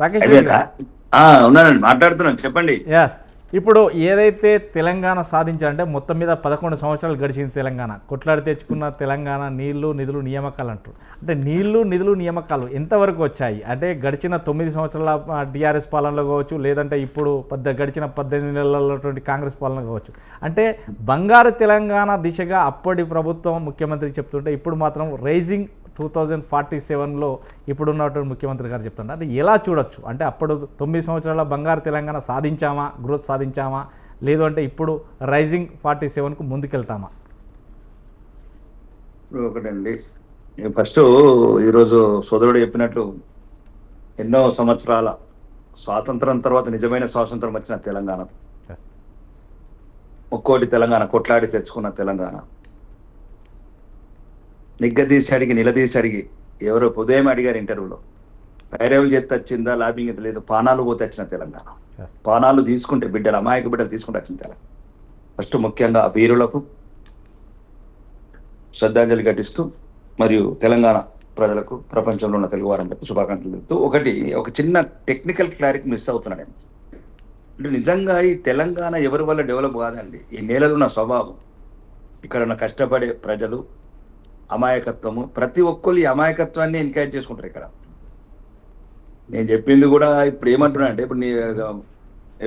రాకేష్ రెడ్డి గారు. ఉన్నానండి, మాట్లాడుతున్నాను, చెప్పండి. ఎస్. ఇప్పుడు ఏదైతే తెలంగాణ సాధించాలంటే మొత్తం మీద 11 సంవత్సరాలు గడిచింది తెలంగాణ. కొట్లాడి తెచ్చుకున్న తెలంగాణ నీళ్లు నిధులు నియామకాలు అంటారు. అంటే నీళ్లు నిధులు నియామకాలు ఎంతవరకు వచ్చాయి? అంటే గడిచిన 9 సంవత్సరాల టీఆర్ఎస్ పాలనలో కావచ్చు, లేదంటే ఇప్పుడు గడిచిన 18 నెలలటువంటి కాంగ్రెస్ పాలన కావచ్చు. అంటే బంగారు తెలంగాణ దిశగా అప్పటి ప్రభుత్వం ముఖ్యమంత్రి చెప్తుంటే ఇప్పుడు మాత్రం రైజింగ్ 2047లో ఇప్పుడున్నటువంటి ముఖ్యమంత్రి గారు చెప్తున్నారు. అంటే ఎలా చూడొచ్చు? అంటే అప్పుడు 9 సంవత్సరాల బంగారు తెలంగాణ సాధించామా, గ్రోత్ సాధించామా, లేదు అంటే ఇప్పుడు రైజింగ్ 47కు ముందుకెళ్తామా? ఒకటండి, ఫస్ట్ ఈరోజు సోదరుడు చెప్పినట్లు ఎన్నో సంవత్సరాల స్వాతంత్రం తర్వాత నిజమైన స్వాతంత్రం వచ్చిన తెలంగాణ, ఒక్కోటి తెలంగాణ కొట్లాడి తెచ్చుకున్న తెలంగాణ, నిగ్గదీసి అడిగి నిలదీసి అడిగి, ఎవరో ఉదయం అడిగారు ఇంటర్వ్యూలో, పైరవులు చేస్తే వచ్చిందా, లాబింగ్ అయితే లేదు, పానాలు పోతే వచ్చిన తెలంగాణ. పానాలు తీసుకుంటే బిడ్డలు, అమాయక బిడ్డలు తీసుకుంటే వచ్చిన తెలంగాణ. ఫస్ట్ ముఖ్యంగా వీరులకు శ్రద్ధాంజలి ఘటిస్తూ మరియు తెలంగాణ ప్రజలకు, ప్రపంచంలో ఉన్న తెలుగు వారంటే శుభాకాంక్షలు చెప్తూ, ఒక చిన్న టెక్నికల్ క్లారిటీ మిస్ అవుతున్నాడు. అంటే నిజంగా ఈ తెలంగాణ ఎవరి వల్ల డెవలప్ కాదండి, ఈ నేలలో ఉన్న స్వభావం, ఇక్కడ ఉన్న కష్టపడే ప్రజలు, అమాయకత్వము, ప్రతి ఒక్కరు ఈ అమాయకత్వాన్ని ఎంకరేజ్ చేసుకుంటారు. ఇక్కడ నేను చెప్పింది కూడా ఇప్పుడు ఏమంటున్నా అంటే, ఇప్పుడు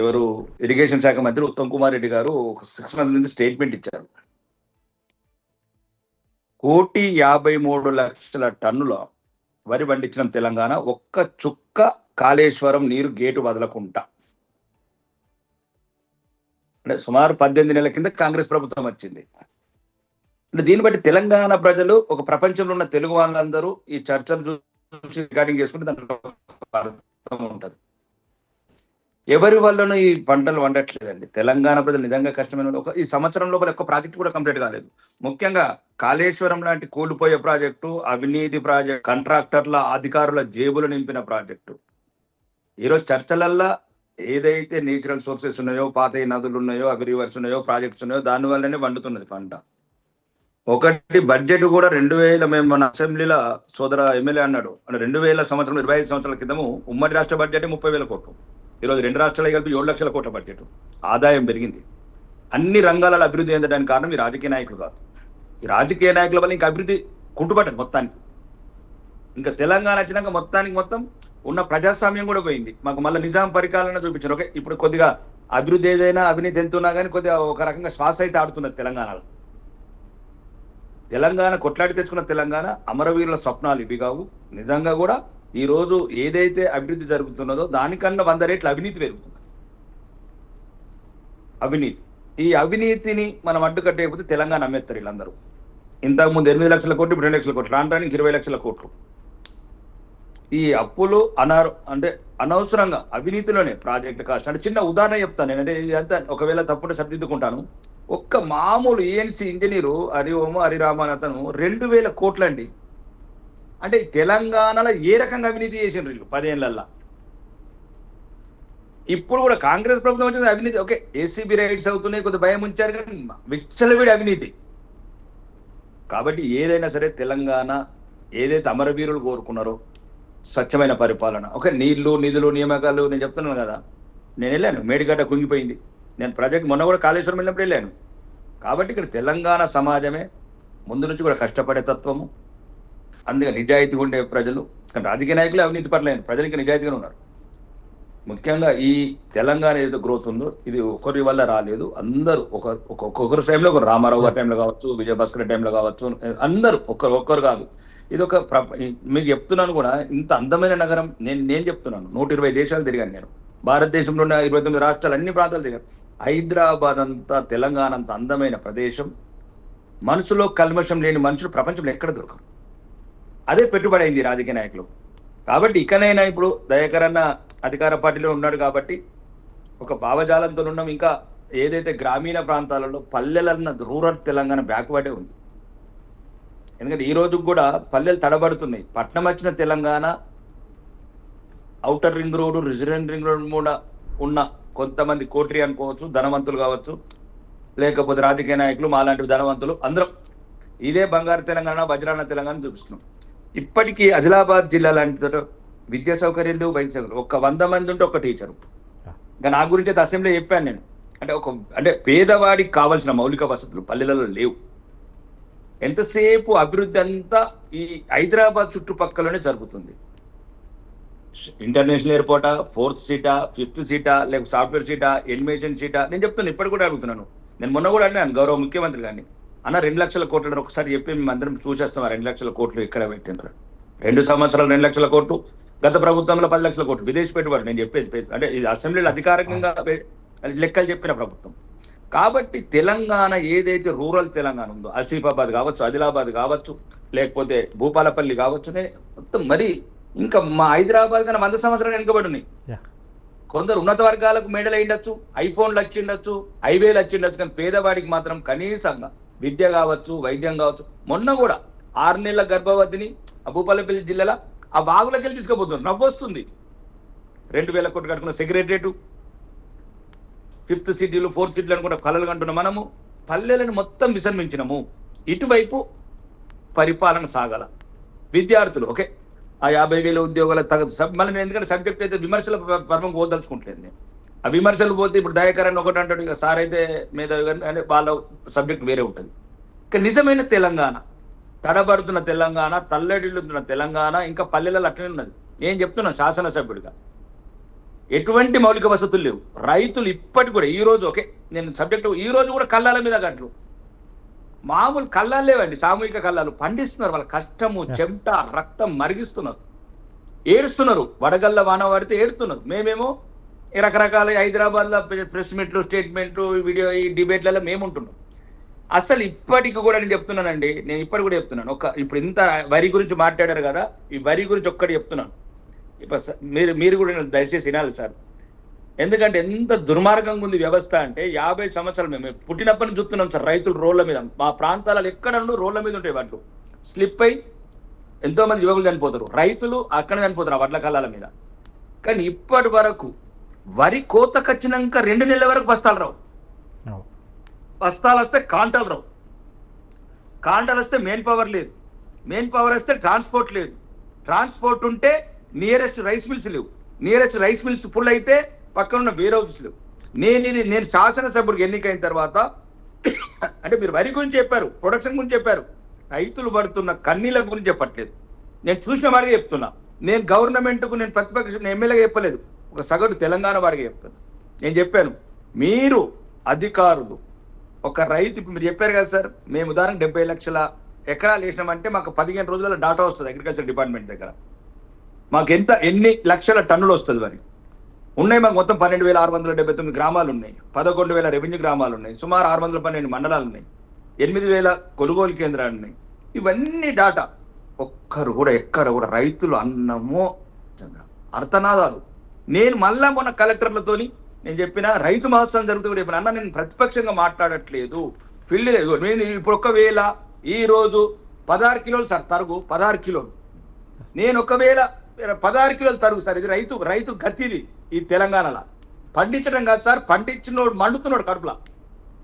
ఎవరు ఇరిగేషన్ శాఖ మంత్రి ఉత్తమ్ కుమార్ రెడ్డి గారు ఒక 6 months నుంచి స్టేట్మెంట్ ఇచ్చారు. 1,53,00,000 టన్నుల వరి పండించిన తెలంగాణ, ఒక్క చుక్క కాళేశ్వరం నీరు గేటు వదలకుండా. అంటే సుమారు 18 నెలల కింద కాంగ్రెస్ ప్రభుత్వం వచ్చింది. అంటే దీన్ని బట్టి తెలంగాణ ప్రజలు, ఒక ప్రపంచంలో ఉన్న తెలుగు వాళ్ళందరూ ఈ చర్చలు చూసి రికార్డింగ్ చేసుకుంటే దాంట్లో అర్థం ఉంటుంది. ఎవరి వల్లనూ ఈ పంటలు వండట్లేదండి. తెలంగాణ ప్రజలు నిజంగా కష్టమైన ఈ సంవత్సరం లోపల ఒక్క ప్రాజెక్టు కూడా కంప్లీట్ కాలేదు. ముఖ్యంగా కాళేశ్వరం లాంటి కూలిపోయే ప్రాజెక్టు, అవినీతి ప్రాజెక్టు, కాంట్రాక్టర్ల అధికారుల జేబులు నింపిన ప్రాజెక్టు. ఈరోజు చర్చలల్లా ఏదైతే నేచురల్ సోర్సెస్ ఉన్నాయో, పాత నదులు ఉన్నాయో, అగ్రివర్స్ ఉన్నాయో, ప్రాజెక్ట్స్ ఉన్నాయో, దాని వల్లనే వండుతున్నది పంట. ఒకటి బడ్జెట్ కూడా 2000, మేము మన అసెంబ్లీలో సోదర ఎమ్మెల్యే అన్నాడు, 2000 సంవత్సరం 25 సంవత్సరాల క్రితము ఉమ్మడి రాష్ట్ర బడ్జెట్ 30,000 కోట్లు. ఈరోజు 2 రాష్ట్రాలు కలిపి 7 లక్షల కోట్ల బడ్జెట్. ఆదాయం పెరిగింది. అన్ని రంగాలలో అభివృద్ధి చెందడానికి కారణం ఈ రాజకీయ నాయకులు కాదు. ఈ రాజకీయ నాయకుల వల్ల ఇంకా అభివృద్ధి కుంటుపడ్డది మొత్తానికి. ఇంకా తెలంగాణ వచ్చినాక మొత్తం ఉన్న ప్రజాస్వామ్యం కూడా పోయింది. మాకు మళ్ళీ నిజాం పరిపాలన చూపించారు. ఓకే, ఇప్పుడు కొద్దిగా అభివృద్ధి ఏదైనా, అవినీతి ఎంతున్నా కానీ కొద్దిగా ఒక రకంగా శ్వాస అయితే ఆడుతున్నది తెలంగాణలో. తెలంగాణ కొట్లాడి తెచ్చుకున్న తెలంగాణ, అమరవీరుల స్వప్నాలు ఇవి కావు. నిజంగా కూడా ఈరోజు ఏదైతే అభివృద్ధి జరుగుతున్నదో దానికన్నా 100 రెట్లు అవినీతి పెరుగుతున్నది. అవినీతి, ఈ అవినీతిని మనం అడ్డుకట్టేయకపోతే తెలంగాణ అమ్మేస్తారు వీళ్ళందరూ. ఇంతకుముందు 8 లక్షల కోట్లు, ఇప్పుడు 2 లక్షల కోట్లు, రావడానికి 20 లక్షల కోట్లు. ఈ అప్పులు అంటే అనవసరంగా అవినీతిలోనే ప్రాజెక్ట్ కాస్ట్. అంటే చిన్న ఉదాహరణ చెప్తాను నేను, అంటే ఇదంతా ఒకవేళ తప్పుంటే సరిదిద్దుకుంటాను. ఒక్క మామూలు ఏఎన్సీ ఇంజనీరు హరిరామన్ అతను 2,000 కోట్లండి. అంటే తెలంగాణలో ఏ రకంగా అవినీతి చేసిండ్రు వీళ్ళు 10 ఏళ్లల్లో. ఇప్పుడు కూడా కాంగ్రెస్ ప్రభుత్వం వచ్చింది అవినీతి. ఓకే, ఏసీబీ రైట్స్ అవుతున్నాయి, కొద్దిగా భయం ఉంచారు, కానీ విచ్చలవిడి అవినీతి. కాబట్టి ఏదైనా సరే తెలంగాణ ఏదైతే అమరవీరులు కోరుకున్నారో స్వచ్ఛమైన పరిపాలన, ఓకే, నీళ్లు నిధులు నియామకాలు, నేను చెప్తున్నాను కదా, నేను వెళ్ళాను, మేడిగడ్డ కుంగిపోయింది, నేను ప్రాజెక్ట్ మొన్న కూడా కాళేశ్వరం వెళ్ళినప్పుడు వెళ్ళాను. కాబట్టి ఇక్కడ తెలంగాణ సమాజమే ముందు నుంచి కూడా కష్టపడే తత్వము, అందుకే నిజాయితీగా ఉండే ప్రజలు. కానీ రాజకీయ నాయకులు అవినీతి పట్ల, ప్రజలు ఇంకా నిజాయితీగా ఉన్నారు. ముఖ్యంగా ఈ తెలంగాణ ఏదైతే గ్రోత్ ఉందో ఇది ఒకరి వల్ల రాలేదు. అందరూ ఒక్కొక్కరి టైంలో, ఒక రామారావు గారి టైంలో కావచ్చు, విజయభాస్కర్ టైంలో కావచ్చు, అందరూ ఒక్కరు కాదు. ఇది ఒక మీకు చెప్తున్నాను కూడా, ఇంత అందమైన నగరం నేను చెప్తున్నాను, 120 దేశాలు తిరిగాను నేను. భారతదేశంలో ఉన్న 29 రాష్ట్రాలు, అన్ని ప్రాంతాలు తిరిగాను. హైదరాబాద్ అంతా, తెలంగాణ అంత అందమైన ప్రదేశం, మనసులో కల్మషం లేని మనుషులు ప్రపంచంలో ఎక్కడ దొరకరు. అదే పెట్టుబడి అయింది రాజకీయ నాయకులు. కాబట్టి ఇకనైనా, ఇప్పుడు దయాకర్ అన్న అధికార పార్టీలో ఉన్నాడు కాబట్టి ఒక భావజాలంతో ఉన్నాం. ఇంకా ఏదైతే గ్రామీణ ప్రాంతాలలో, పల్లెలన్న రూరల్ తెలంగాణ బ్యాక్వర్డే ఉంది. ఎందుకంటే ఈ రోజుకు కూడా పల్లెలు తడబడుతున్నాయి. పట్నం వచ్చిన Telangana, outer ring road, resident ring road కూడా ఉన్న కొంతమంది కోట్రి అనుకోవచ్చు, ధనవంతులు కావచ్చు, లేకపోతే రాజకీయ నాయకులు, మాలాంటి ధనవంతులు, అందరం ఇదే బంగారు తెలంగాణ, వజ్రాన తెలంగాణ చూపిస్తున్నాం. ఇప్పటికీ ఆదిలాబాద్ జిల్లా లాంటి విద్యా సౌకర్యం లేవు, వైద్య సౌకర్యం. 100 మంది ఉంటే ఒక టీచరు. ఇంకా నా గురించి అయితే అసెంబ్లీలో చెప్పాను నేను. అంటే పేదవాడికి కావాల్సిన మౌలిక వసతులు పల్లెలలో లేవు. ఎంతసేపు అభివృద్ధి అంతా ఈ హైదరాబాద్ చుట్టుపక్కలనే జరుగుతుంది. ఇంటర్నేషనల్ ఎయిర్పోర్టా, 4th సీటా, 5th సీటా, లేకపోతే సాఫ్ట్వేర్ సీటా, ఎనిమేషన్ సీటా, నేను చెప్తాను. ఇప్పటి కూడా అడుగుతున్నాను. నేను మొన్న కూడా అడిగాను గౌరవ ముఖ్యమంత్రి గారిని, అన్న 2 లక్షల కోట్లు ఒకసారి చెప్పి మేము అందరం చూసేస్తాం, 2 లక్షల కోట్లు ఇక్కడ పెట్టినారు. 2 సంవత్సరాలు 2 లక్షల కోట్లు, గత ప్రభుత్వంలో 10 లక్షల కోట్లు విదేశీ పెట్టుబడి. నేను చెప్పేది అంటే ఇది అసెంబ్లీలో అధికారికంగా లెక్కలు చెప్పిన ప్రభుత్వం. కాబట్టి తెలంగాణ ఏదైతే రూరల్ తెలంగాణ ఉందో, ఆసిఫాబాద్ కావచ్చు, ఆదిలాబాద్ కావచ్చు, లేకపోతే భూపాలపల్లి కావచ్చు, మొత్తం మరి ఇంకా మా హైదరాబాద్ కన్నా 100 సంవత్సరాలు వెనుకబడి ఉన్నాయి. కొందరు ఉన్నత వర్గాలకు మేడలు అయ్యిండొచ్చు, ఐఫోన్లు వచ్చిండొచ్చు, హైవేలు వచ్చిండొచ్చు, కానీ పేదవాడికి మాత్రం కనీసంగా విద్య కావచ్చు, వైద్యం కావచ్చు. మొన్న కూడా 6 నెలల గర్భవతిని భూపాలపల్లి జిల్లాలో ఆ వాగులకి వెళ్ళి తీసుకుపోతున్నారు. నవ్వొస్తుంది. 2000 కోట్లు కట్టుకున్న సెక్రటరేటు, 5th సిటీలు, 4th సిటీలు అని కూడా కలలు కంటున్నాం. మనము పల్లెలను మొత్తం విసర్మించినము. ఇటువైపు పరిపాలన సాగల. విద్యార్థులు ఓకే, ఆ 50,000 ఉద్యోగాల మళ్ళీ నేను ఎందుకంటే సబ్జెక్ట్ అయితే విమర్శల పర్వం పోదలుచుకుంటలేదు నేను. ఆ విమర్శలు పోతే ఇప్పుడు దయాకరణ ఒకటి అంటాడు, ఇక సార్ అయితే మేధావి గారిని అంటే వాళ్ళ సబ్జెక్ట్ వేరే ఉంటుంది. ఇక నిజమైన తెలంగాణ, తడబడుతున్న తెలంగాణ, తల్లడిల్లుతున్న తెలంగాణ ఇంకా పల్లెలలో అట్లనే ఉన్నది. నేను చెప్తున్నాను శాసనసభ్యుడిగా, ఎటువంటి మౌలిక వసతులు లేవు. రైతులు ఇప్పటికి కూడా ఈ రోజు ఓకే, నేను సబ్జెక్టు ఈ రోజు కూడా కళ్ళాల మీద గట్లు, మామూలు కళ్ళాలు లేవండి, సామూహిక కళ్ళాలు పండిస్తున్నారు. వాళ్ళ కష్టము, చెమట, రక్తం మరిగిస్తున్నారు, ఏడుస్తున్నారు. వడగళ్ళ వాన పడితే ఏడుతున్నారు. మేమేమో రకరకాల హైదరాబాద్లో ప్రెస్ మీట్లు, స్టేట్మెంట్లు, వీడియో, ఈ డిబేట్లలో మేము ఉంటున్నాం. అసలు ఇప్పటికి కూడా నేను చెప్తున్నానండి, నేను ఇప్పటికి కూడా చెప్తున్నాను. ఇప్పుడు ఇంత వరి గురించి మాట్లాడారు కదా, ఈ వరి గురించి ఒక్కటి చెప్తున్నాను. ఇప్పుడు మీరు కూడా దయచేసి వినాలి సార్. ఎందుకంటే ఎంత దుర్మార్గంగా ఉంది వ్యవస్థ అంటే, 50 సంవత్సరాలు మేము పుట్టినప్పటి నుంచి చూస్తున్నాం సార్. రైతులు రోడ్ల మీద, మా ప్రాంతాలలో ఎక్కడ రోడ్ల మీద ఉంటాయి వడ్లు, స్లిప్ అయి ఎంతోమంది యువకులు చనిపోతారు. రైతులు అక్కడ చనిపోతారు ఆ వడ్ల కళ్ళాల మీద. కానీ ఇప్పటి వరకు వరి కోతకు వచ్చినాక 2 నెలల వరకు బస్తాలు రావు. బస్తాలు వస్తే కాంటాలు రావు. కాంటాలు వస్తే మెయిన్ పవర్ లేదు. మెయిన్ పవర్ వస్తే ట్రాన్స్పోర్ట్ లేదు. ట్రాన్స్పోర్ట్ ఉంటే నియరెస్ట్ రైస్ మిల్స్ లేవు. నియరెస్ట్ రైస్ మిల్స్ ఫుల్ అయితే పక్కన ఉన్న వేర్ హౌసెస్ లేవు. నేను శాసనసభ్యుడికి ఎన్నికైన తర్వాత అంటే మీరు వరి గురించి చెప్పారు, ప్రొడక్షన్ గురించి చెప్పారు, రైతులు పడుతున్న కన్నీళ్ళ గురించి చెప్పట్లేదు. నేను చూసిన వాడిగా చెప్తున్నా. నేను గవర్నమెంట్కు, నేను ప్రతిపక్ష ఎమ్మెల్యేగా చెప్పలేదు, ఒక సగటు తెలంగాణ వాడిగా చెప్తున్నా. నేను చెప్పాను, మీరు అధికారులు ఒక రైతు, ఇప్పుడు మీరు చెప్పారు కదా సార్, మేము ఉదాహరణ 70 లక్షల ఎకరాలు వేసినామంటే మాకు 15 రోజుల డాటా వస్తుంది అగ్రికల్చర్ డిపార్ట్మెంట్ దగ్గర. మాకు ఎన్ని లక్షల టన్నులు వస్తుంది వరి ఉన్నాయి. మాకు మొత్తం 12,679 గ్రామాలు ఉన్నాయి, 11,000 రెవెన్యూ గ్రామాలు ఉన్నాయి, సుమారు 612 మండలాలు ఉన్నాయి, 8,000 కొనుగోలు కేంద్రాలు ఉన్నాయి. ఇవన్నీ డాటా. ఒక్కరు కూడా ఎక్కడ కూడా రైతులు అన్నమో అర్థనాదాలు. నేను మళ్ళా మొన్న కలెక్టర్లతోని నేను చెప్పిన రైతు మహోత్సవం జరుగుతూ కూడా చెప్పిన, అన్న నేను ప్రతిపక్షంగా మాట్లాడట్లేదు, ఫీల్డ్ లేదు. నేను ఇప్పుడు ఒకవేళ ఈరోజు 16 కిలోలు సార్ తరుగు, 16 కిలోలు, నేను ఒకవేళ 16 కిలోలు తరుగు సార్. ఇది రైతు గతిది ఈ తెలంగాణలో. పండించడం కాదు సార్, పండించినోడు మండుతున్నాడు కడుపులా.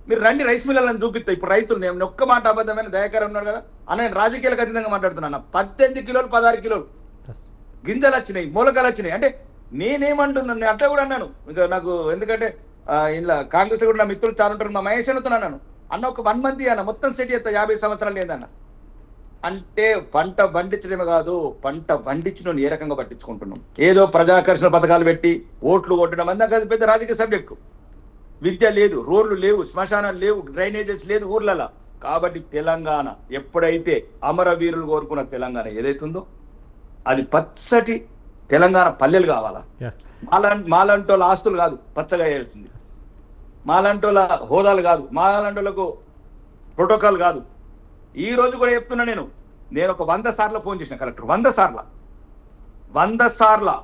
మీరు రండి రైస్ మిల్లని చూపిస్తా. ఇప్పుడు రైతులు, నేను ఒక్క మాట అబద్ధమైన దయాకరం ఉన్నాడు కదా అన్న, నేను రాజకీయాలకు అతీతంగా మాట్లాడుతున్నాను. 18 కిలోలు 16 కిలోలు గింజలు వచ్చినాయి, మూలకాలు వచ్చినాయి. అంటే నేనేమంటున్నాను, నేను అట్లా కూడా అన్నాను. ఇంకా నాకు ఎందుకంటే ఇలా కాంగ్రెస్ కూడా నా మిత్రులు చాలా ఉంటారు, మా మహేష్ అన్నాను, అన్న ఒక 1 మంత్ అన్న మొత్తం సెట్ చేస్తా, 50 సంవత్సరాలు లేదన్న. అంటే పంట పండించడమే కాదు, పంట పండించిన ఏ రకంగా పట్టించుకుంటున్నాం. ఏదో ప్రజాకర్షణ పథకాలు పెట్టి ఓట్లు కొట్టడం అంతా పెద్ద రాజకీయ సబ్జెక్టు. విద్య లేదు, రోడ్లు లేవు, శ్మశానాలు లేవు, డ్రైనేజెస్ లేదు ఊర్లలో. కాబట్టి తెలంగాణ ఎప్పుడైతే అమరవీరులు కోరుకున్న తెలంగాణ ఏదైతుందో అది పచ్చటి తెలంగాణ పల్లెలు కావాలా. మాలంటోళ్ళ ఆస్తులు కాదు పచ్చగా వేయాల్సింది, మాలంటోళ్ళ హోదాలు కాదు, మాలంటోళ్ళకు ప్రోటోకాల్ కాదు. ఈ రోజు కూడా చెప్తున్నా, నేను ఒక 100 సార్లు ఫోన్ చేసిన కలెక్టర్, 100 సార్లు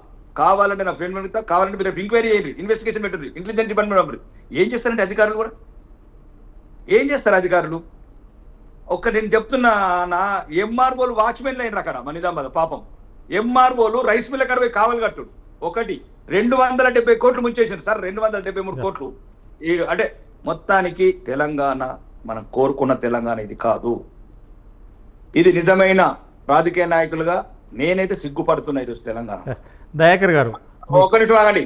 కావాలంటే నా ఫ్రెండ్ పెడతా, కావాలంటే మీరు ఎంక్వైరీ చేయండి, ఇన్వెస్టిగేషన్ పెట్టండి, ఇంటెలిజెన్స్ డిపార్ట్మెంట్ పంపండి. ఏం చేస్తారంటే అధికారులు కూడా ఏం చేస్తారు అధికారులు? నేను చెప్తున్నా, నా ఎంఆర్ఓలు వాచ్మెన్లు అయినారు అక్కడ మన నిజామాబాద్. పాపం ఎంఆర్ఓలు రైస్ మిల్ అక్కడ పోయి కావాలి కట్టుడు. 270 కోట్లు ముంచేసారు సార్, 273 కోట్లు. అంటే మొత్తానికి తెలంగాణ మనం కోరుకున్న తెలంగాణ ఇది కాదు. ఇది నిజమైన రాజకీయ నాయకులుగా నేనైతే సిగ్గుపడుతున్నా ఈరోజు తెలంగాణ. దయాకర్ గారు ఒక్క నిమిషం ఆగండి.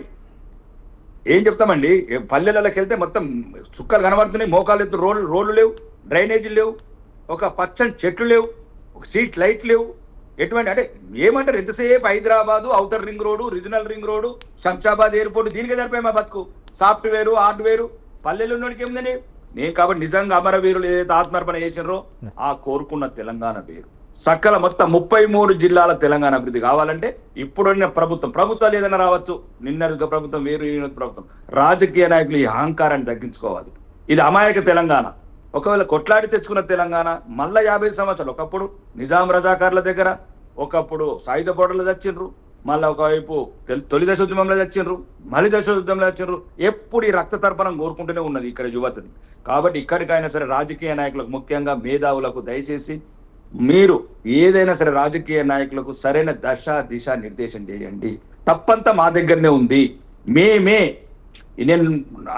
ఏం చెప్తామండి, పల్లెలలోకి వెళ్తే మొత్తం చుక్కలు కనబడుతున్నాయి, మోకాలు ఎత్తు రోడ్లు లేవు, డ్రైనేజీలు లేవు, ఒక పచ్చని చెట్లు లేవు, ఒక స్ట్రీట్ లైట్ లేవు. ఎటువంటి అంటే ఏమంటారు, ఎంతసేపు Hyderabad outer ring road, regional ring road, Shamshabad airport, దీనికే సరిపోయి మా బతుకు. సాఫ్ట్వేర్ హార్డ్వేర్ పల్లెలు ఉన్నోడికి ఏముందండి. నేను కాబట్టి నిజంగా అమరవీరులు ఏదైతే ఆత్మార్పణ చేసినారో ఆ కోరుకున్న తెలంగాణ వేరు. సకల మొత్తం 33 జిల్లాల తెలంగాణ అభివృద్ధి కావాలంటే ఇప్పుడున్న ప్రభుత్వాలు ఏదైనా రావచ్చు, నిన్న ప్రభుత్వం వేరు, ఈ ప్రభుత్వం, రాజకీయ నాయకులు ఈ అహంకారాన్ని తగ్గించుకోవాలి. ఇది అమాయక తెలంగాణ. ఒకవేళ కొట్లాడి తెచ్చుకున్న తెలంగాణ మళ్ళా 50 సంవత్సరాలు. ఒకప్పుడు నిజాం రజాకార్ల దగ్గర, ఒకప్పుడు సాయుధ పోటలు చచ్చిండ్రు, మళ్ళీ ఒకవైపు తొలి దశ ఉద్యమంలో చచ్చిండ్రు, మలి దశ ఉద్యమంలో చచ్చిండ్రు. ఎప్పుడు ఈ రక్త తర్పణం కోరుకుంటూనే ఉన్నది ఇక్కడ యువతని. కాబట్టి ఇక్కడికైనా సరే రాజకీయ నాయకులకు, ముఖ్యంగా మేధావులకు దయచేసి మీరు ఏదైనా సరే రాజకీయ నాయకులకు సరైన దశ దిశ నిర్దేశం చేయండి. తప్పంతా మా దగ్గరనే ఉంది. నేను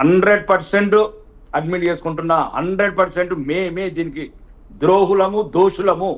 100% అడ్మిట్ చేసుకుంటున్నా, 100% మేమే దీనికి ద్రోహులము, దోషులము.